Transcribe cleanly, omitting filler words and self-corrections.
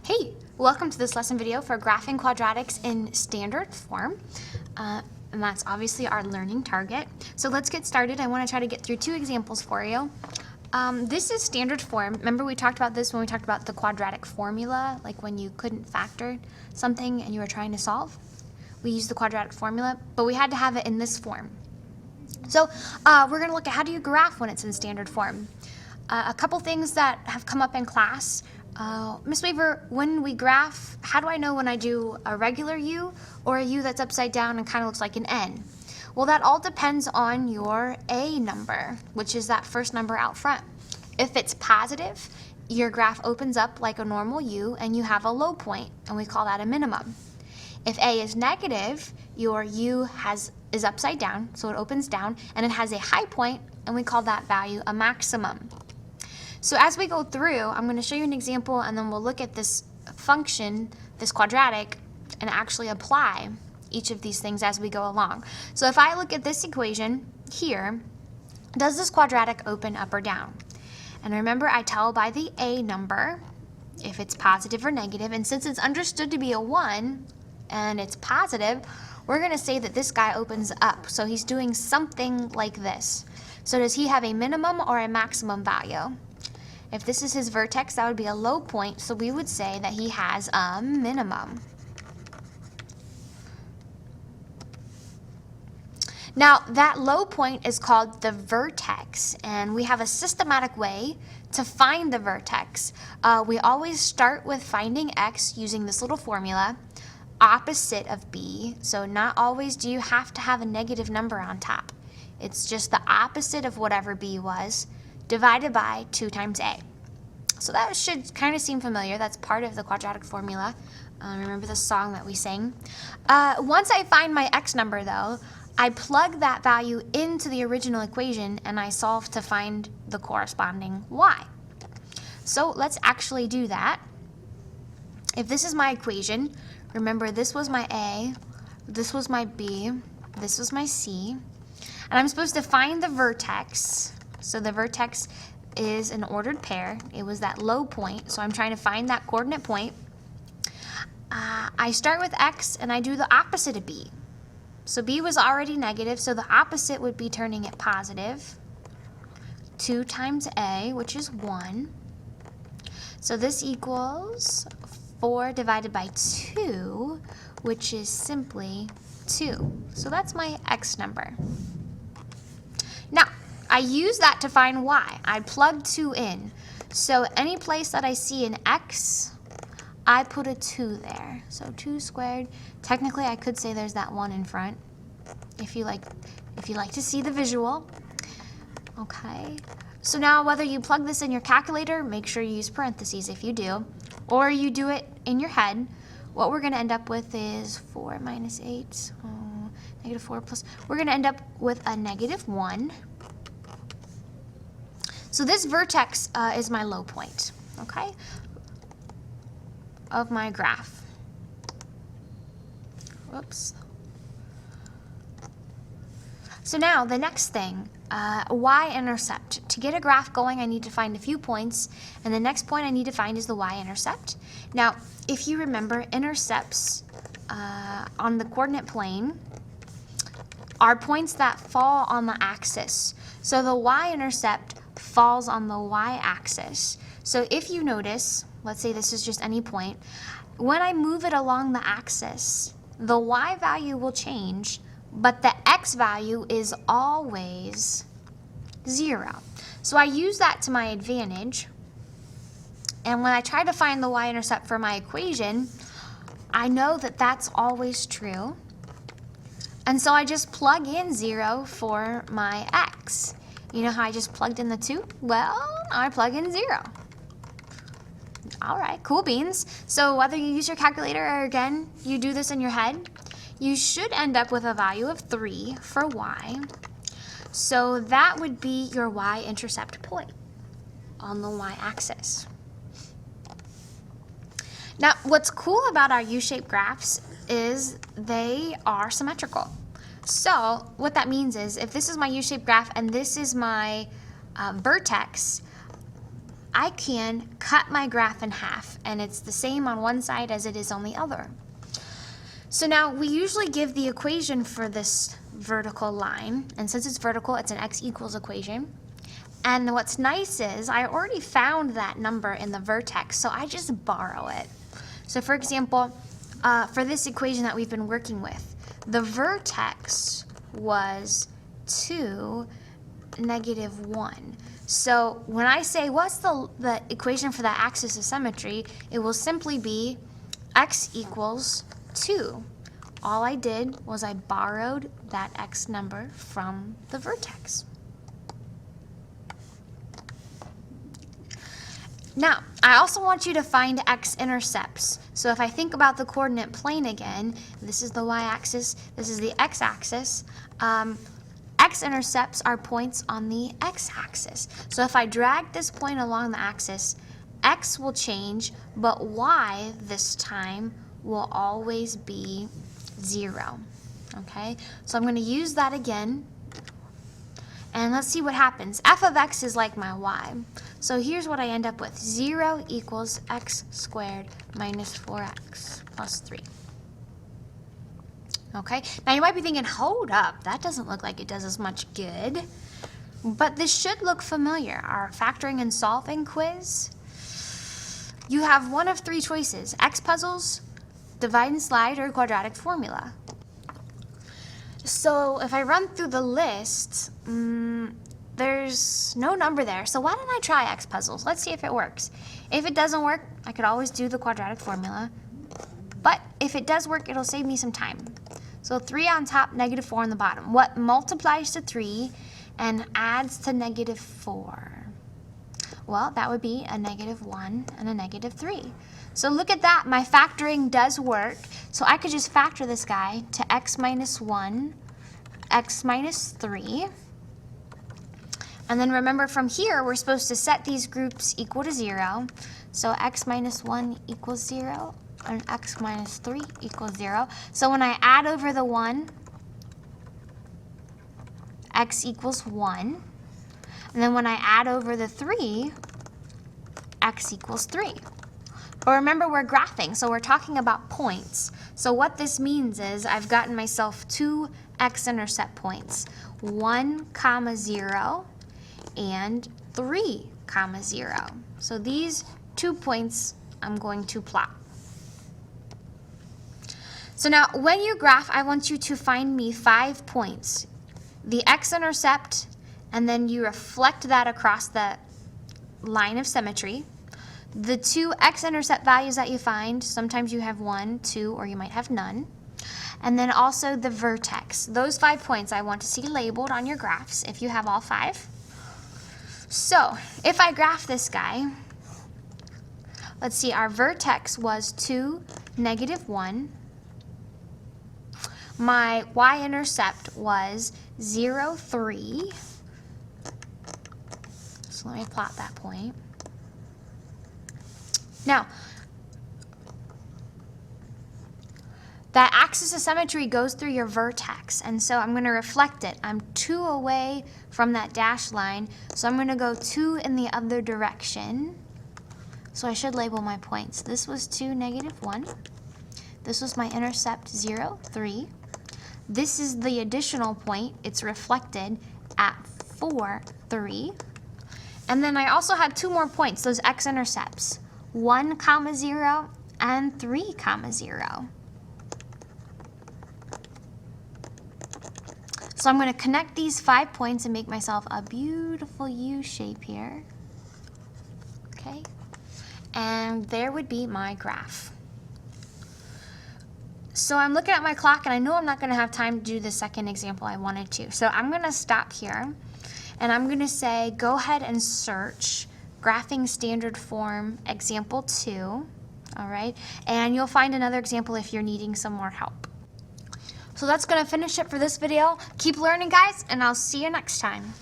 Hey, welcome to this lesson video for graphing quadratics in standard form. And that's obviously our learning target. So let's get started. I want to try to get through two examples for you. This is standard form. Remember we talked about this when we talked about the quadratic formula, like when you couldn't factor something and you were trying to solve. We used the quadratic formula, but we had to have it in this form. So we're going to look at how do you graph when it's in standard form. A couple things that have come up in class. Miss Weaver, when we graph, how do I know when I do a regular U or a U that's upside down and kind of looks like an N? Well, that all depends on your A number, which is that first number out front. If it's positive, your graph opens up like a normal U and you have a low point, and we call that a minimum. If A is negative, your U is upside down, so it opens down, and it has a high point, and we call that value a maximum. So as we go through, I'm going to show you an example, and then we'll look at this function, this quadratic, and actually apply each of these things as we go along. So if I look at this equation here, does this quadratic open up or down? And remember, I tell by the A number if it's positive or negative, and since it's understood to be a 1 and it's positive, we're going to say that this guy opens up. So he's doing something like this. So does he have a minimum or a maximum value? If this is his vertex, that would be a low point, so we would say that he has a minimum. Now, that low point is called the vertex, and we have a systematic way to find the vertex. We always start with finding x using this little formula, opposite of b, so not always do you have to have a negative number on top. It's just the opposite of whatever b was, divided by 2 times a. So that should kind of seem familiar. That's part of the quadratic formula. Remember the song that we sang? Once I find my x number, though, I plug that value into the original equation and I solve to find the corresponding y. So let's actually do that. If this is my equation, remember this was my a, this was my b, this was my c, and I'm supposed to find the vertex. So the vertex is an ordered pair. It was that low point, so I'm trying to find that coordinate point. I start with x and I do the opposite of b. So b was already negative, so the opposite would be turning it positive. 2 times a, which is 1. So this equals 4 divided by 2, which is simply 2. So that's my x number. Now, I use that to find y. I plug 2 in. So any place that I see an x, I put a 2 there. So 2 squared. Technically, I could say there's that 1 in front, if you like to see the visual. Okay. So now whether you plug this in your calculator, make sure you use parentheses if you do, or you do it in your head, what we're going to end up with is 4 minus 8, negative 4 plus, we're going to end up with a negative 1. So this vertex is my low point, okay, of my graph. Whoops. So now the next thing, y-intercept. To get a graph going, I need to find a few points, and the next point I need to find is the y-intercept. Now, if you remember, intercepts on the coordinate plane are points that fall on the axis. So the y-intercept falls on the y-axis. So if you notice, let's say this is just any point, when I move it along the axis, the y value will change, but the x value is always 0. So I use that to my advantage, and when I try to find the y-intercept for my equation, I know that that's always true, and so I just plug in 0 for my x. You know how I just plugged in the 2? Well, I plug in 0. All right, cool beans. So whether you use your calculator or, again, you do this in your head, you should end up with a value of 3 for y. So that would be your y-intercept point on the y-axis. Now, what's cool about our U-shaped graphs is they are symmetrical. So what that means is if this is my U-shaped graph and this is my vertex, I can cut my graph in half, and it's the same on one side as it is on the other. So now we usually give the equation for this vertical line, and since it's vertical, it's an x equals equation. And what's nice is I already found that number in the vertex, so I just borrow it. So for example, for this equation that we've been working with, the vertex was 2, -1. So when I say what's the equation for that axis of symmetry, it will simply be x equals 2. All I did was I borrowed that x number from the vertex. Now, I also want you to find x-intercepts. So if I think about the coordinate plane again, this is the y-axis, this is the x-axis. X-intercepts are points on the x-axis. So if I drag this point along the axis, x will change, but y this time will always be 0. Okay, so I'm going to use that again. And let's see what happens. F of x is like my y. So here's what I end up with. 0 equals x squared minus 4x plus 3. Okay, now you might be thinking, hold up, that doesn't look like it does as much good. But this should look familiar. Our factoring and solving quiz. You have one of 3 choices: X puzzles, divide and slide, or quadratic formula. So if I run through the list, there's no number there. So why don't I try X puzzles? Let's see if it works. If it doesn't work, I could always do the quadratic formula. But if it does work, it'll save me some time. So 3 on top, -4 on the bottom. What multiplies to 3 and adds to -4? Well, that would be a -1 and a -3. So look at that, my factoring does work. So I could just factor this guy to x minus 1, x minus 3. And then remember from here, we're supposed to set these groups equal to 0. So x minus 1 equals 0, and x minus 3 equals 0. So when I add over the 1, x equals 1. And then when I add over the 3, x equals 3. But remember, we're graphing, so we're talking about points. So what this means is I've gotten myself 2 x-intercept points, 1, 0, and 3, 0. So these 2 points I'm going to plot. So now when you graph, I want you to find me 5 points. The x-intercept, and then you reflect that across the line of symmetry. The 2 x-intercept values that you find, sometimes you have 1, 2, or you might have none. And then also the vertex. Those 5 points I want to see labeled on your graphs if you have all 5. So if I graph this guy, let's see, our vertex was 2, -1. My y-intercept was 0, 3. So let me plot that point. Now, that axis of symmetry goes through your vertex, and so I'm going to reflect it. I'm 2 away from that dashed line, so I'm going to go 2 in the other direction. So I should label my points. This was 2, -1. This was my intercept, 0, 3. This is the additional point. It's reflected at 4, 3. And then I also had 2 more points, those x-intercepts. 1, 0, and 3, 0. So I'm going to connect these 5 points and make myself a beautiful U shape here. Okay, and there would be my graph. So I'm looking at my clock, and I know I'm not going to have time to do the second example I wanted to. So I'm going to stop here, and I'm going to say, go ahead and search Graphing Standard Form Example 2, all right? And you'll find another example if you're needing some more help. So that's going to finish it for this video. Keep learning, guys, and I'll see you next time.